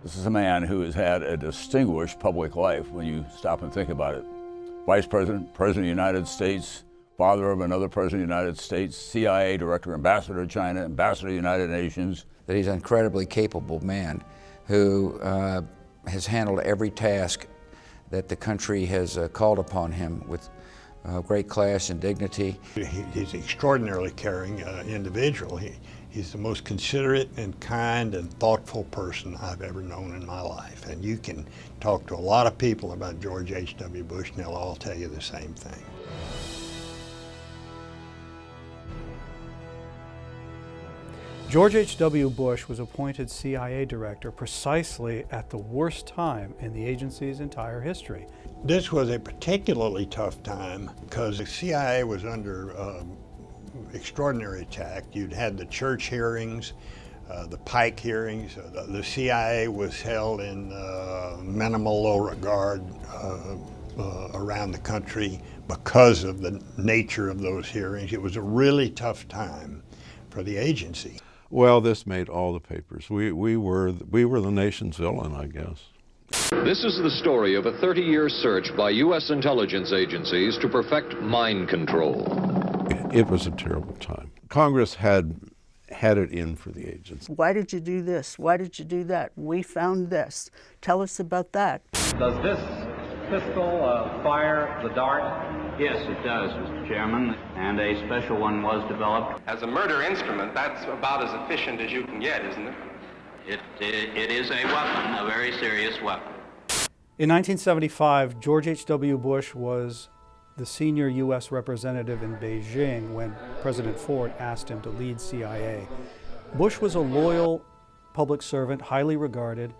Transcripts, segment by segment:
This is a man who has had a distinguished public life when you stop and think about it. Vice President, President of the United States, father of another President of the United States, CIA Director, Ambassador to China, Ambassador to the United Nations. That he's an incredibly capable man who has handled every task that the country has called upon him with great class and dignity. He's an extraordinarily caring individual. He's the most considerate and kind and thoughtful person I've ever known in my life. And you can talk to a lot of people about George H.W. Bush and they'll all tell you the same thing. George H.W. Bush was appointed CIA director precisely at the worst time in the agency's entire history. This was a particularly tough time because the CIA was under extraordinary attack. You'd had the church hearings, the Pike hearings. The CIA was held in minimal low regard around the country because of the nature of those hearings. It was a really tough time for the agency. Well, this made all the papers. We were the nation's villain, I guess. This is the story of a 30-year search by U.S. intelligence agencies to perfect mind control. It was a terrible time. Congress had it in for the agency. Why did you do this? Why did you do that? We found this. Tell us about that. Does this pistol fire the dart? Yes, it does, Mr. Chairman, and a special one was developed. As a murder instrument, that's about as efficient as you can get, isn't it? It is a weapon, a very serious weapon. In 1975, George H.W. Bush was the senior U.S. representative in Beijing when President Ford asked him to lead CIA. Bush was a loyal public servant, highly regarded,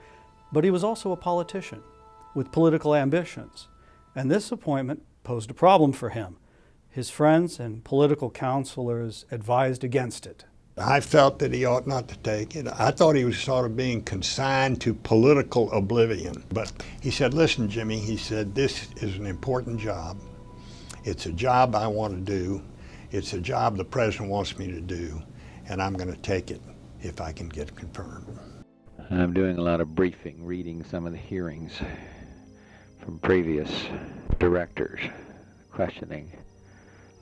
but he was also a politician with political ambitions. And this appointment posed a problem for him. His friends and political counselors advised against it. I felt that he ought not to take it. I thought he was sort of being consigned to political oblivion. But he said, listen, Jimmy, he said, this is an important job. It's a job I want to do. It's a job the president wants me to do, and I'm going to take it if I can get confirmed. I'm doing a lot of briefing, reading some of the hearings from previous directors, questioning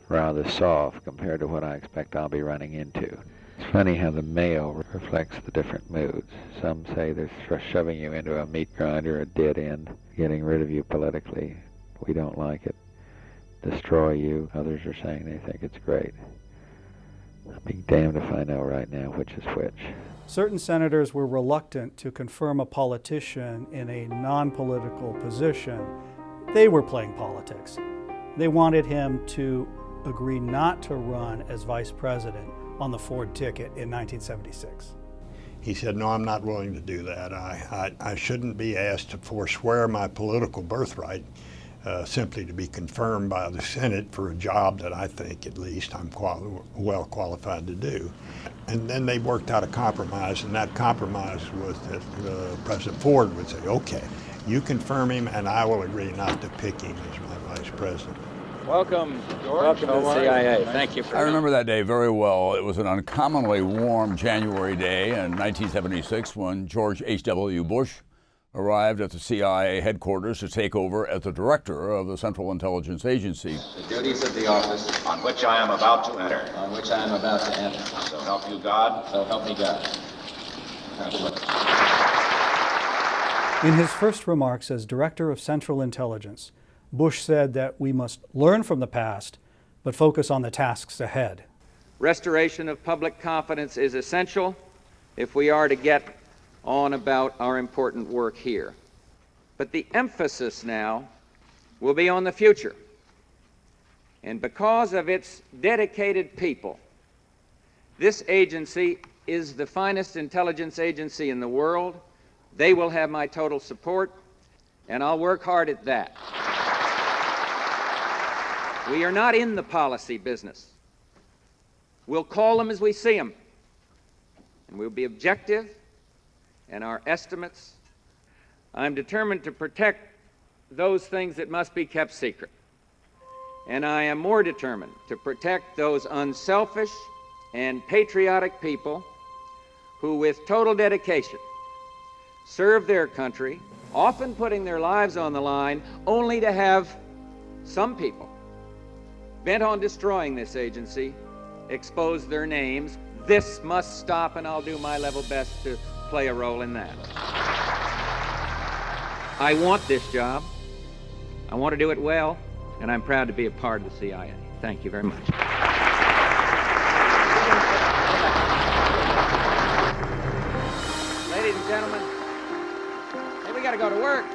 rather soft compared to what I expect I'll be running into. It's funny how the mail reflects the different moods. Some say they're shoving you into a meat grinder, a dead end, getting rid of you politically. We don't like it. Destroy you. Others are saying they think it's great. I'll be damned if I know right now which is which. Certain senators were reluctant to confirm a politician in a non-political position. They were playing politics. They wanted him to agree not to run as vice president on the Ford ticket in 1976. He said, no, I'm not willing to do that. I shouldn't be asked to forswear my political birthright simply to be confirmed by the Senate for a job that I think, at least, I'm well qualified to do. And then they worked out a compromise, and that compromise was that President Ford would say, okay, you confirm him, and I will agree not to pick him as my vice president. Welcome, George. Welcome to the CIA. Thank you for I remember that day very well. It was an uncommonly warm January day in 1976 when George H.W. Bush arrived at the CIA headquarters to take over as the director of the Central Intelligence Agency. The duties of the office on which I am about to enter. On which I am about to enter. So help you God. So help me God. In his first remarks as director of Central Intelligence, Bush said that we must learn from the past, but focus on the tasks ahead. Restoration of public confidence is essential if we are to get on about our important work here. But the emphasis now will be on the future. And because of its dedicated people, this agency is the finest intelligence agency in the world. They will have my total support, and I'll work hard at that. We are not in the policy business. We'll call them as we see them, and we'll be objective in our estimates. I'm determined to protect those things that must be kept secret, and I am more determined to protect those unselfish and patriotic people who, with total dedication, serve their country, often putting their lives on the line, only to have some people bent on destroying this agency expose their names. This must stop, and I'll do my level best to play a role in that. I want this job. I want to do it well, and I'm proud to be a part of the CIA. Thank you very much. Ladies and gentlemen, hey, we got to go to work.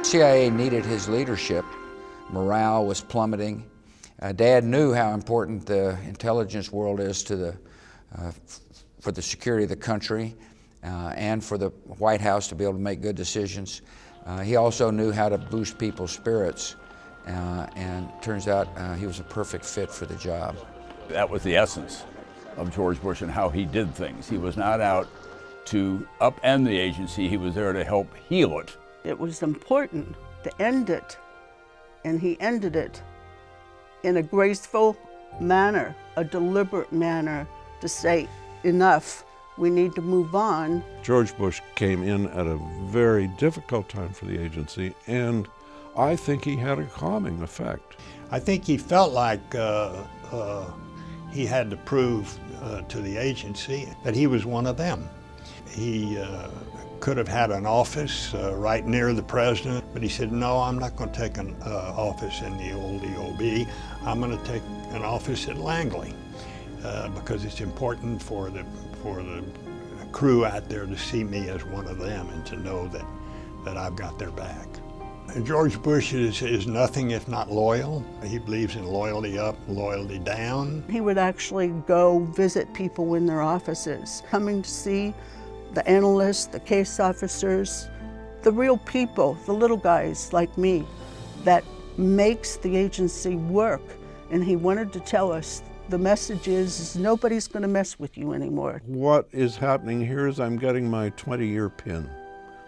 CIA needed his leadership. Morale was plummeting. Dad knew how important the intelligence world is to for the security of the country and for the White House to be able to make good decisions. He also knew how to boost people's spirits, and turns out he was a perfect fit for the job. That was the essence of George Bush and how he did things. He was not out to upend the agency, he was there to help heal it. It was important to end it, and he ended it in a graceful manner, a deliberate manner, to say, enough, we need to move on. George Bush came in at a very difficult time for the agency, and I think he had a calming effect. I think he felt like he had to prove to the agency that he was one of them. He could have had an office right near the president, but he said, no, I'm not going to take an office in the old EOB. I'm going to take an office at Langley because it's important for the crew out there to see me as one of them and to know that I've got their back. And George Bush is nothing if not loyal. He believes in loyalty up, loyalty down. He would actually go visit people in their offices, coming to see the analysts, the case officers, the real people, the little guys like me, that makes the agency work. And he wanted to tell us the message is nobody's going to mess with you anymore. What is happening here is I'm getting my 20-year pin.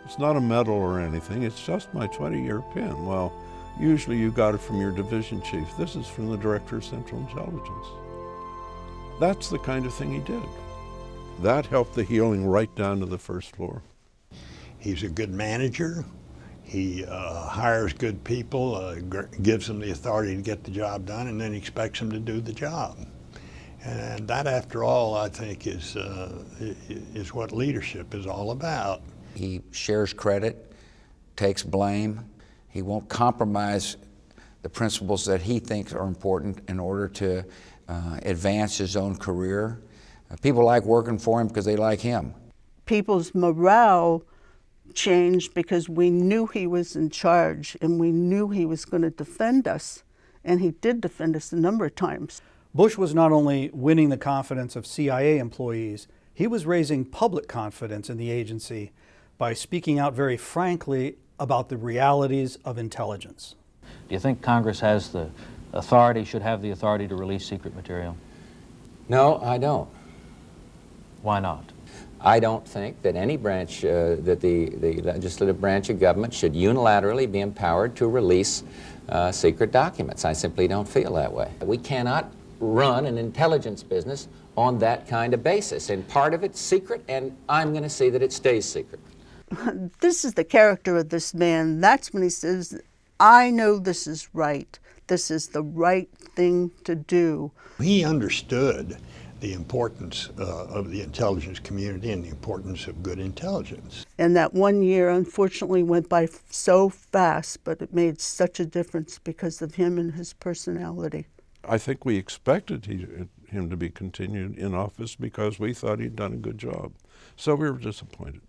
It's not a medal or anything, it's just my 20-year pin. Well, usually you got it from your division chief. This is from the Director of Central Intelligence. That's the kind of thing he did. That helped the healing right down to the first floor. He's a good manager. He hires good people, gives them the authority to get the job done, and then expects them to do the job. And that, after all, I think is what leadership is all about. He shares credit, takes blame. He won't compromise the principles that he thinks are important in order to advance his own career. People like working for him because they like him. People's morale changed because we knew he was in charge and we knew he was going to defend us, and he did defend us a number of times. Bush was not only winning the confidence of CIA employees, he was raising public confidence in the agency by speaking out very frankly about the realities of intelligence. Do you think Congress has the authority, should have the authority to release secret material? No, I don't. Why not? I don't think that any branch, that the legislative branch of government should unilaterally be empowered to release secret documents. I simply don't feel that way. We cannot run an intelligence business on that kind of basis, and part of it's secret, and I'm going to see that it stays secret. This is the character of this man. That's when he says, I know this is right. This is the right thing to do. He understood the importance of the intelligence community and the importance of good intelligence. And that 1 year, unfortunately, went by so fast, but it made such a difference because of him and his personality. I think we expected him to be continued in office because we thought he'd done a good job. So we were disappointed.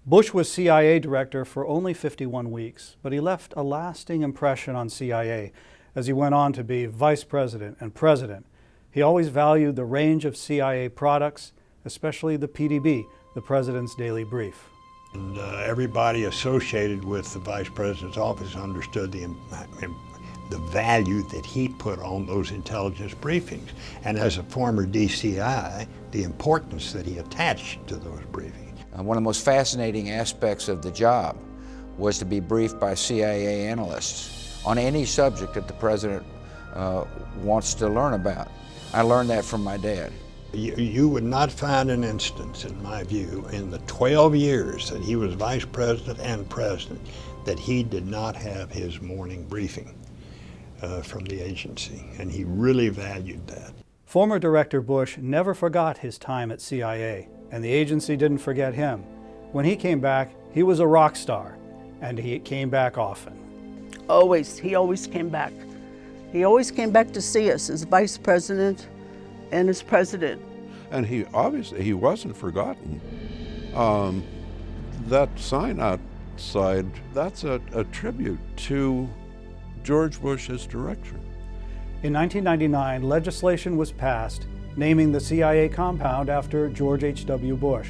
Bush was CIA director for only 51 weeks, but he left a lasting impression on CIA as he went on to be vice president and president. He always valued the range of CIA products, especially the PDB, the President's Daily Brief. And everybody associated with the Vice President's office understood the value that he put on those intelligence briefings. And as a former DCI, the importance that he attached to those briefings. One of the most fascinating aspects of the job was to be briefed by CIA analysts on any subject that the President wants to learn about. I learned that from my dad. You would not find an instance, in my view, in the 12 years that he was vice president and president, that he did not have his morning briefing from the agency, and he really valued that. Former Director Bush never forgot his time at CIA, and the agency didn't forget him. When he came back, he was a rock star, and he came back often. Always, he always came back. He always came back to see us as vice president and as president. And he obviously, he wasn't forgotten. That sign outside, that's a tribute to George Bush as director. In 1999, legislation was passed naming the CIA compound after George H.W. Bush,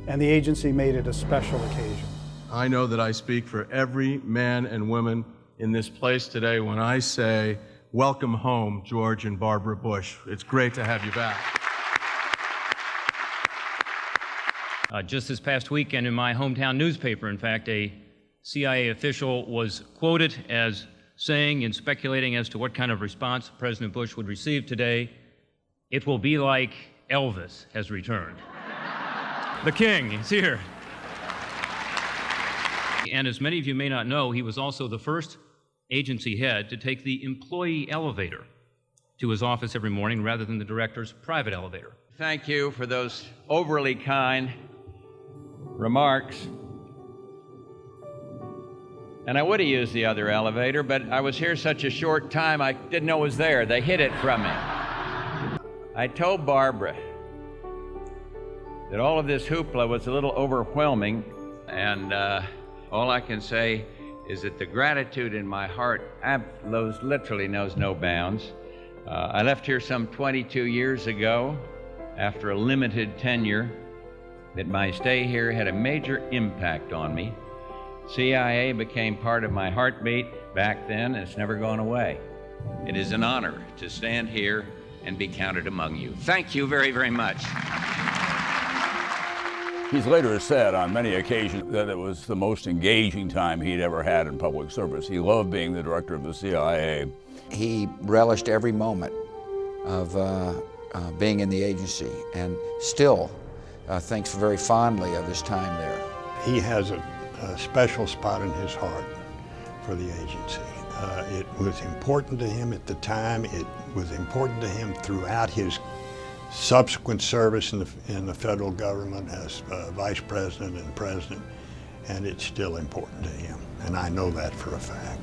and the agency made it a special occasion. I know that I speak for every man and woman in this place today when I say, welcome home, George and Barbara Bush. It's great to have you back. Just this past weekend in my hometown newspaper, in fact, a CIA official was quoted as saying, in speculating as to what kind of response President Bush would receive today, "It will be like Elvis has returned." The king is here. And as many of you may not know, he was also the first agency head to take the employee elevator to his office every morning rather than the director's private elevator. Thank you for those overly kind remarks. And I would have used the other elevator, but I was here such a short time I didn't know it was there. They hid it from me. I told Barbara that all of this hoopla was a little overwhelming, and all I can say is that the gratitude in my heart literally knows no bounds. I left here some 22 years ago after a limited tenure, that my stay here had a major impact on me. CIA became part of my heartbeat back then, and it's never gone away. It is an honor to stand here and be counted among you. Thank you very, very much. He's later said on many occasions that it was the most engaging time he'd ever had in public service. He loved being the director of the CIA. He relished every moment of being in the agency, and still thinks very fondly of his time there. He has a special spot in his heart for the agency. It was important to him at the time. It was important to him throughout his subsequent service in the federal government as vice president and president, and it's still important to him, and I know that for a fact.